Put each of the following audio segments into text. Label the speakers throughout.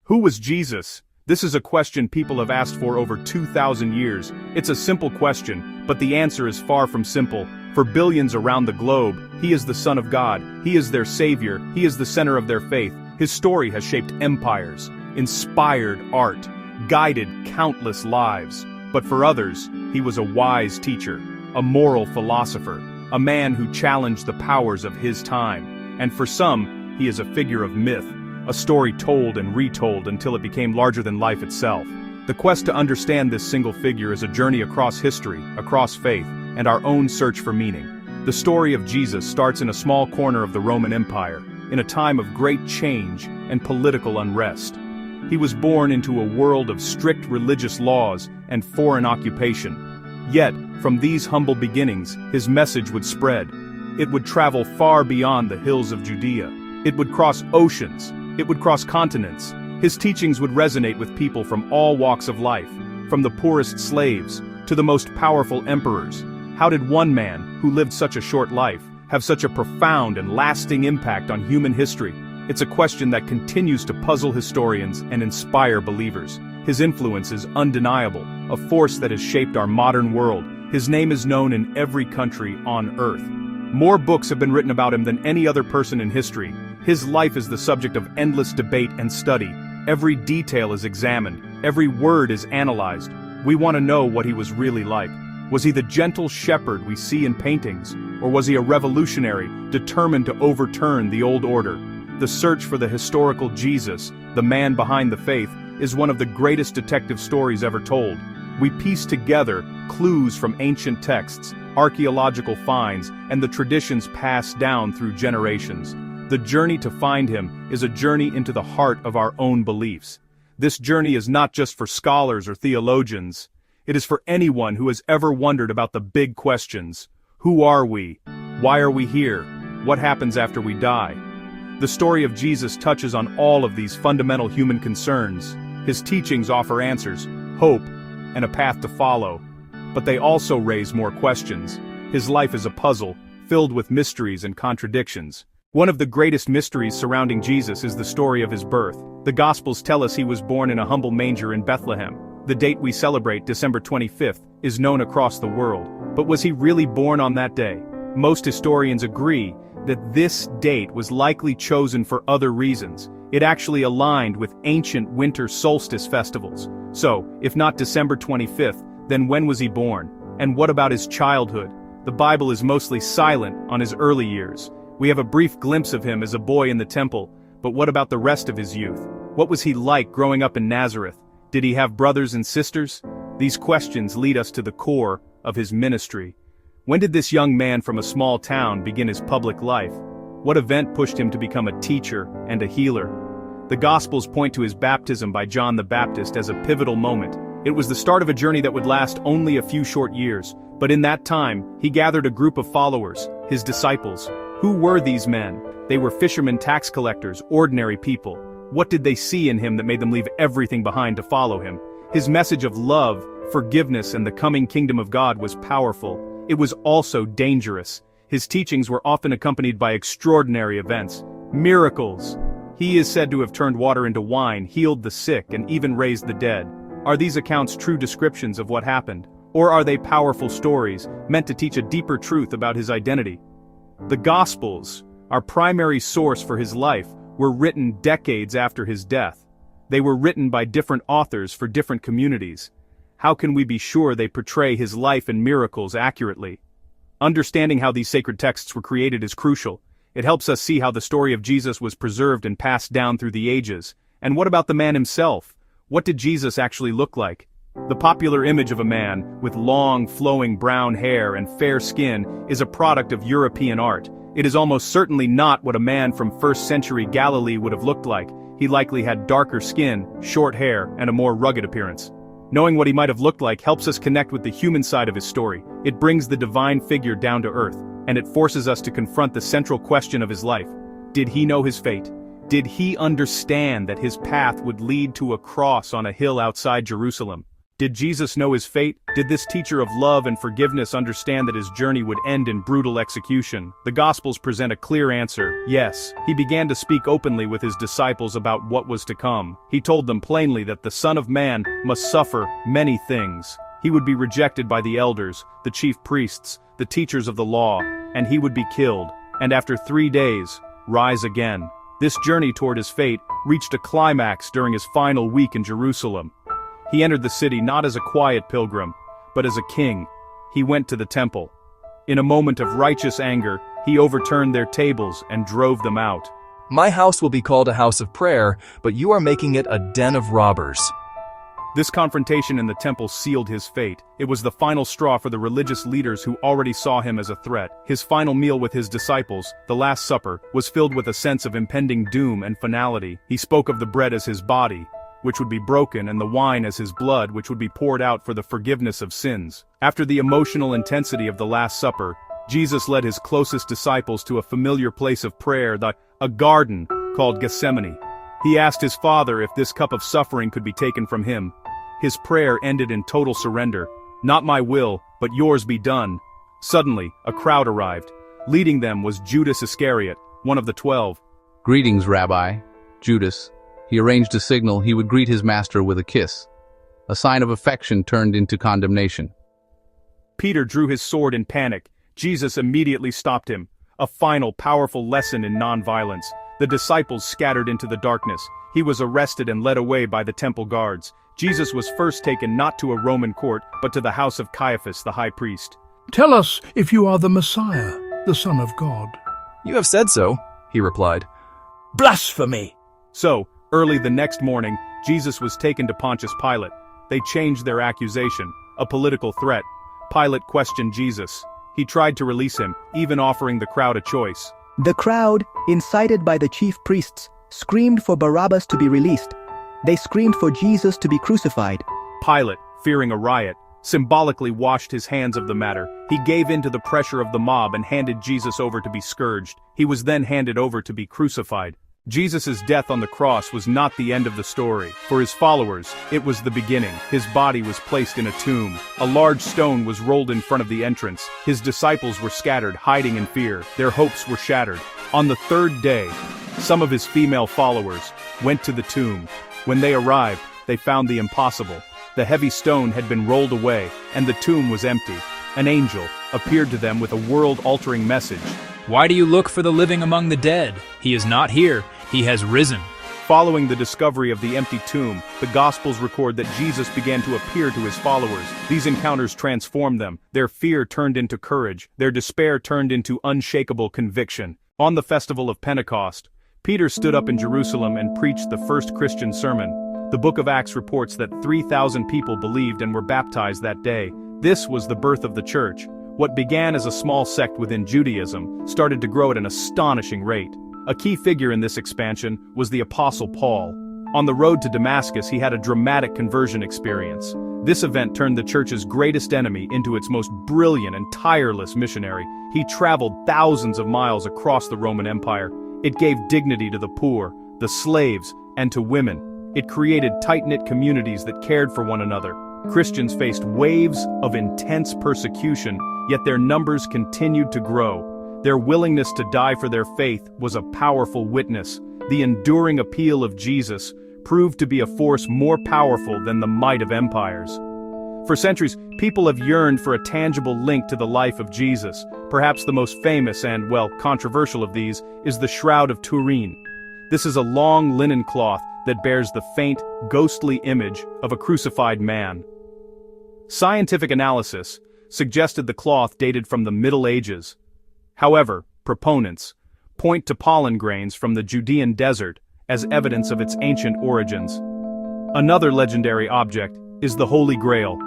Speaker 1: Who was Jesus? This is a question people have asked for over 2,000 years. It's a simple question, but the answer is far from simple. For billions around the globe, he is the Son of God, he is their Savior, he is the center of their faith. His story has shaped empires, inspired art, guided countless lives. But for others, he was a wise teacher, a moral philosopher, a man who challenged the powers of his time. And for some, he is a figure of myth, a story told and retold until it became larger than life itself. The quest to understand this single figure is a journey across history, across faith, and our own search for meaning. The story of Jesus starts in a small corner of the Roman Empire, in a time of great change and political unrest. He was born into a world of strict religious laws and foreign occupation. Yet, from these humble beginnings, his message would spread. It would travel far beyond the hills of Judea. It would cross oceans. It would cross continents. His teachings would resonate with people from all walks of life, from the poorest slaves to the most powerful emperors. How did one man, who lived such a short life, have such a profound and lasting impact on human history? It's a question that continues to puzzle historians and inspire believers. His influence is undeniable, a force that has shaped our modern world. His name is known in every country on earth. More books have been written about him than any other person in history. His life is the subject of endless debate and study. Every detail is examined, every word is analyzed. We want to know what he was really like. Was he the gentle shepherd we see in paintings, or was he a revolutionary, determined to overturn the old order? The search for the historical Jesus, the man behind the faith, is one of the greatest detective stories ever told. We piece together clues from ancient texts, archaeological finds, and the traditions passed down through generations. The journey to find him is a journey into the heart of our own beliefs. This journey is not just for scholars or theologians. It is for anyone who has ever wondered about the big questions. Who are we? Why are we here? What happens after we die? The story of Jesus touches on all of these fundamental human concerns. His teachings offer answers, hope, and a path to follow. But they also raise more questions. His life is a puzzle, filled with mysteries and contradictions. One of the greatest mysteries surrounding Jesus is the story of his birth. The Gospels tell us he was born in a humble manger in Bethlehem. The date we celebrate, December 25th, is known across the world. But was he really born on that day? Most historians agree that this date was likely chosen for other reasons. It actually aligned with ancient winter solstice festivals. So, if not December 25th, then when was he born? And what about his childhood? The Bible is mostly silent on his early years. We have a brief glimpse of him as a boy in the temple, but what about the rest of his youth? What was he like growing up in Nazareth? Did he have brothers and sisters? These questions lead us to the core of his ministry. When did this young man from a small town begin his public life? What event pushed him to become a teacher and a healer? The Gospels point to his baptism by John the Baptist as a pivotal moment. It was the start of a journey that would last only a few short years, but in that time, he gathered a group of followers, his disciples. Who were these men? They were fishermen, tax collectors, ordinary people. What did they see in him that made them leave everything behind to follow him? His message of love, forgiveness, and the coming kingdom of God was powerful. It was also dangerous. His teachings were often accompanied by extraordinary events, miracles. He is said to have turned water into wine, healed the sick, and even raised the dead. Are these accounts true descriptions of what happened? Or are they powerful stories, meant to teach a deeper truth about his identity? The Gospels, our primary source for his life, were written decades after his death. They were written by different authors for different communities. How can we be sure they portray his life and miracles accurately? Understanding how these sacred texts were created is crucial. It helps us see how the story of Jesus was preserved and passed down through the ages. And what about the man himself? What did Jesus actually look like? The popular image of a man with long, flowing brown hair and fair skin is a product of European art. It is almost certainly not what a man from first-century Galilee would have looked like. He likely had darker skin, short hair, and a more rugged appearance. Knowing what he might have looked like helps us connect with the human side of his story. It brings the divine figure down to earth, and it forces us to confront the central question of his life. Did he know his fate? Did he understand that his path would lead to a cross on a hill outside Jerusalem? Did Jesus know his fate? Did this teacher of love and forgiveness understand that his journey would end in brutal execution? The Gospels present a clear answer: yes. He began to speak openly with his disciples about what was to come. He told them plainly that the Son of Man must suffer many things. He would be rejected by the elders, the chief priests, the teachers of the law, and he would be killed, and after 3 days, rise again. This journey toward his fate reached a climax during his final week in Jerusalem. He entered the city not as a quiet pilgrim, but as a king. He went to the temple. In a moment of righteous anger, he overturned their tables and drove them out.
Speaker 2: My house will be called a house of prayer, but you are making it a den of robbers.
Speaker 1: This confrontation in the temple sealed his fate. It was the final straw for the religious leaders who already saw him as a threat. His final meal with his disciples, the Last Supper, was filled with a sense of impending doom and finality. He spoke of the bread as his body, which would be broken, and the wine as his blood, which would be poured out for the forgiveness of sins. After the emotional intensity of the Last Supper, Jesus led his closest disciples to a familiar place of prayer, a garden called Gethsemane. He asked his Father if this cup of suffering could be taken from him. His prayer ended in total surrender. Not my will, but yours be done. Suddenly, a crowd arrived. Leading them was Judas Iscariot, one of the 12.
Speaker 3: Greetings, Rabbi. Judas. He arranged a signal he would greet his master with a kiss. A sign of affection turned into condemnation.
Speaker 1: Peter drew his sword in panic. Jesus immediately stopped him. A final, powerful lesson in nonviolence. The disciples scattered into the darkness. He was arrested and led away by the temple guards. Jesus was first taken not to a Roman court, but to the house of Caiaphas, the high priest.
Speaker 4: "Tell us if you are the Messiah, the Son of God."
Speaker 2: You have said so, he replied.
Speaker 4: "Blasphemy!"
Speaker 1: So, early the next morning, Jesus was taken to Pontius Pilate. They changed their accusation, a political threat. Pilate questioned Jesus. He tried to release him, even offering the crowd a choice.
Speaker 5: The crowd, incited by the chief priests, screamed for Barabbas to be released. They screamed for Jesus to be crucified.
Speaker 1: Pilate, fearing a riot, symbolically washed his hands of the matter. He gave in to the pressure of the mob and handed Jesus over to be scourged. He was then handed over to be crucified. Jesus' death on the cross was not the end of the story. For his followers, it was the beginning. His body was placed in a tomb. A large stone was rolled in front of the entrance. His disciples were scattered, hiding in fear. Their hopes were shattered. On the third day, some of his female followers went to the tomb. When they arrived, they found the impossible. The heavy stone had been rolled away, and the tomb was empty. An angel appeared to them with a world-altering message.
Speaker 6: "Why do you look for the living among the dead? He is not here. He has risen."
Speaker 1: Following the discovery of the empty tomb, the Gospels record that Jesus began to appear to his followers. These encounters transformed them. Their fear turned into courage. Their despair turned into unshakable conviction. On the festival of Pentecost, Peter stood up in Jerusalem and preached the first Christian sermon. The book of Acts reports that 3,000 people believed and were baptized that day. This was the birth of the church. What began as a small sect within Judaism started to grow at an astonishing rate. A key figure in this expansion was the Apostle Paul. On the road to Damascus, he had a dramatic conversion experience. This event turned the church's greatest enemy into its most brilliant and tireless missionary. He traveled thousands of miles across the Roman Empire. It gave dignity to the poor, the slaves, and to women. It created tight-knit communities that cared for one another. Christians faced waves of intense persecution, yet their numbers continued to grow. Their willingness to die for their faith was a powerful witness. The enduring appeal of Jesus proved to be a force more powerful than the might of empires. For centuries, people have yearned for a tangible link to the life of Jesus. Perhaps the most famous and, well, controversial of these is the Shroud of Turin. This is a long linen cloth that bears the faint, ghostly image of a crucified man. Scientific analysis suggested the cloth dated from the Middle Ages. However, proponents point to pollen grains from the Judean desert as evidence of its ancient origins. Another legendary object is the Holy Grail,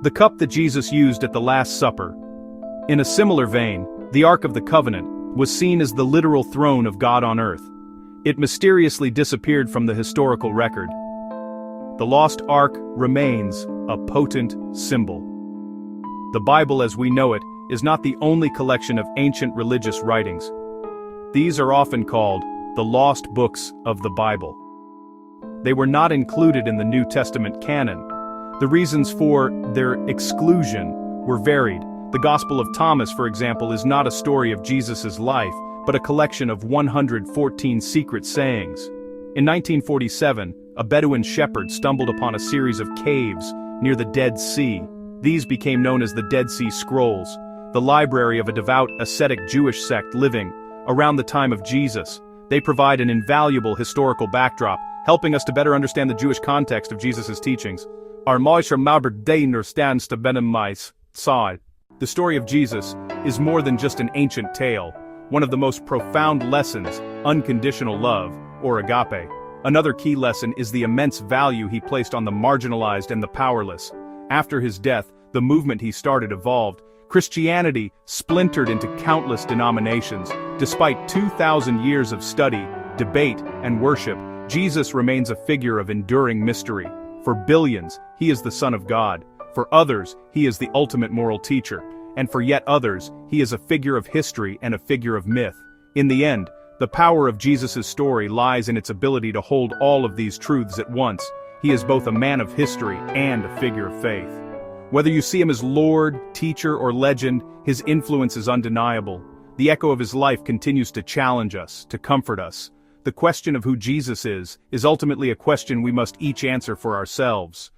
Speaker 1: the cup that Jesus used at the Last Supper. In a similar vein, the Ark of the Covenant was seen as the literal throne of God on earth. It mysteriously disappeared from the historical record. The lost Ark remains a potent symbol. The Bible as we know it is not the only collection of ancient religious writings. These are often called the lost books of the Bible. They were not included in the New Testament canon, The reasons for their exclusion were varied. The Gospel of Thomas, for example, is not a story of Jesus' life, but a collection of 114 secret sayings. In 1947, a Bedouin shepherd stumbled upon a series of caves near the Dead Sea. These became known as the Dead Sea Scrolls, the library of a devout, ascetic Jewish sect living around the time of Jesus. They provide an invaluable historical backdrop, helping us to better understand the Jewish context of Jesus' teachings. Our Moshe Mabert Dainer stands to Benemais side. The story of Jesus is more than just an ancient tale, one of the most profound lessons, unconditional love, or agape. Another key lesson is the immense value he placed on the marginalized and the powerless. After his death, the movement he started evolved. Christianity splintered into countless denominations. Despite 2,000 years of study, debate, and worship, Jesus remains a figure of enduring mystery. For billions, he is the Son of God. For others, he is the ultimate moral teacher. And for yet others, he is a figure of history and a figure of myth. In the end, the power of Jesus' story lies in its ability to hold all of these truths at once. He is both a man of history and a figure of faith. Whether you see him as Lord, teacher, or legend, his influence is undeniable. The echo of his life continues to challenge us, to comfort us. The question of who Jesus is ultimately a question we must each answer for ourselves.